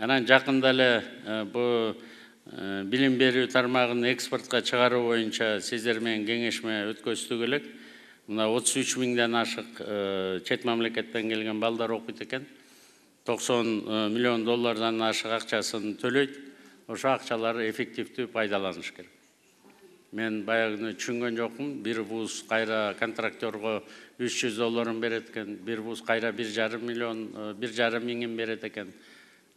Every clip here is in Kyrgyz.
Анан жакында эле бу билим берүү тармагын экспортко чыгаруу боюнча сиздер менен кеңешме өткөздүк элек. Мына 33 миңден ашык чет мамлекеттен келген балдар окуйт экен. 90 миллион доллардан ашык акчасын төлөйт. Ошо акчалары эффективдүү пайдаланыш керек. Мен баягыны түшүнгөн жокмун. Бир вуз кайра контрактерго 300 долларын берет экен, бир вуз кайра 1,5 миллион, 1,5 миңин берет экен.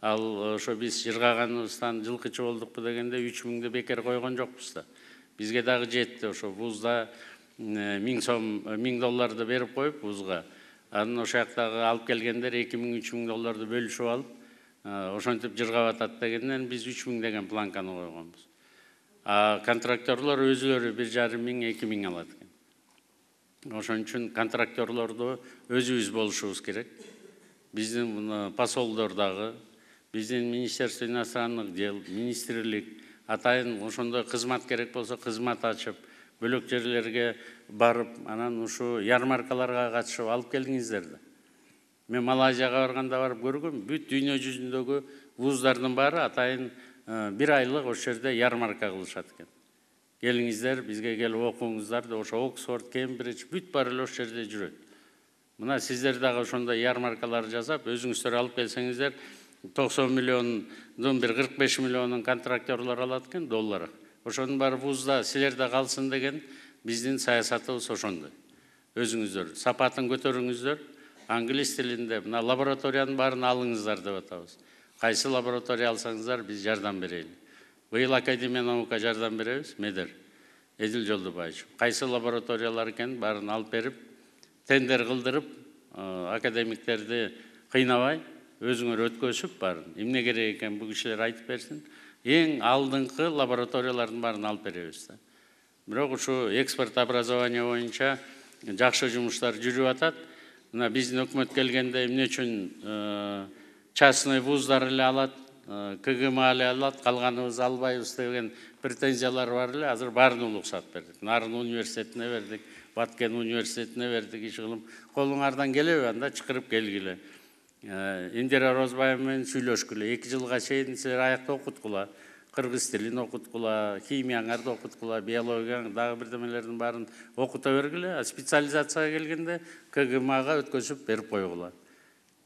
Ал ошо биз жыргаганыбыздан жылкычы болдукпу дегенде 3 миңди бекер койгон жокпуз да. Бизге дагы жетти ошо вузда 1000 долларды берип коюп вузга. Анын ошо жактагы алып келгендер 2000-3 миң долларды бөлүшүп алып, ошентип жыргап атат дегенден биз 3 миң деген планканы койгонбуз. Контрактерлор өзүлөрү 1,5 миң, 2 миң алат экен. Ошон үчүн контрактерлорду өзүбүз болушубуз керек. Биздин посолдордагы, биздин Министерство иностранных дел, министрлик атайын ошондой кызмат керек болсо кызмат ачып, бөлөк жерлерге барып, анан ушу ярмаркаларга катышып алып келиңиздер да. Мен Малайзияга барганда барып көргөм, бүт дүйнө жүзүндөгү вуздардын баары атайын бир айлык ошол жерде ярмарка кылышат экен. Келиңиздер, бизге келип окуңуздар да, ошо Оксфорд, Кембридж бүт баары эле ошол жерде жүрөт. Мына сиздер дагы ошондой ярмаркалар жасап, өзүңүздөр алып келсеңиздер, 90 миллиондун бир 45 миллионун контрактерлор алат экен доллар. Ошонун баары вузда силерде калсын деген биздин саясатыбыз ошондой. Өзүңүздөр сапатын көтөрүңүздөр, англис тилинде мына лабораториянын баарын алыңыздар деп атабыз. Кайсы лаборатория алсаңыздар биз жардам берели. Быйыл Академия наука жардам беребиз, Медер, Эдил Жолдубаевич. Кайсы лабораториялар экен баарын алып берип, тендер кылдырып, академиктерди кыйнабай, өзүңөр өткөзүп баарын. Эмне керек экен бул кишилер айтып берсин. Эң алдыңкы лабораториялардын баарын алып беребиз да. Бирок ушу экспорт образование боюнча жакшы жумуштар жүрүп атат. Мына биздин өкмөт келгенде эмне үчүн частный вуздар эле алат, КГМ эле алат, калганыбыз албайбыз деген претензиялар бар эле. Азыр баарын уруксат бердик. Нарын университетине бердик, Баткен университетине бердик, иши колуңардан келеби, анда чакырып келгиле. Индира Розбаева менен сүйлөшкүлө. 2 жылга чейин силер аякта окуткула, кыргыз тилин окуткула, химияңарды окуткула, биологияң дагы бирдемелердин баарын окута бергиле. Специализацияга келгенде КГМга өткөзүп берип койгула.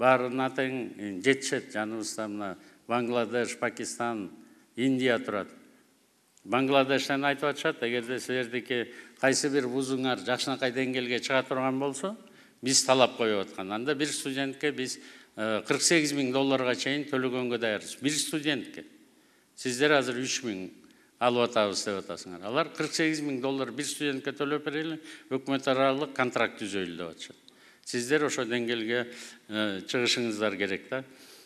Баарына тең жетишет. Жаныбызда мына Бангладеш, Пакистан, Индия турат. Бангладештен айтып атышат, эгерде силердики кайсы бир вузуңар жакшынакай деңгээлге чыга турган болсо, биз талап коюп аткан. Анда бир студентке биз 48 миң долларга чейин төлөгөнгө даярбыз. Бир студентке. Сиздер азыр 3 миң алып атабыз деп атасыңар. Алар 48 миң доллар бир студентке төлөп берели, өкмөт аралык контракт түзөйлү деп атышат. Сиздер ошо деңгээлге чыгышыңыздар керек да.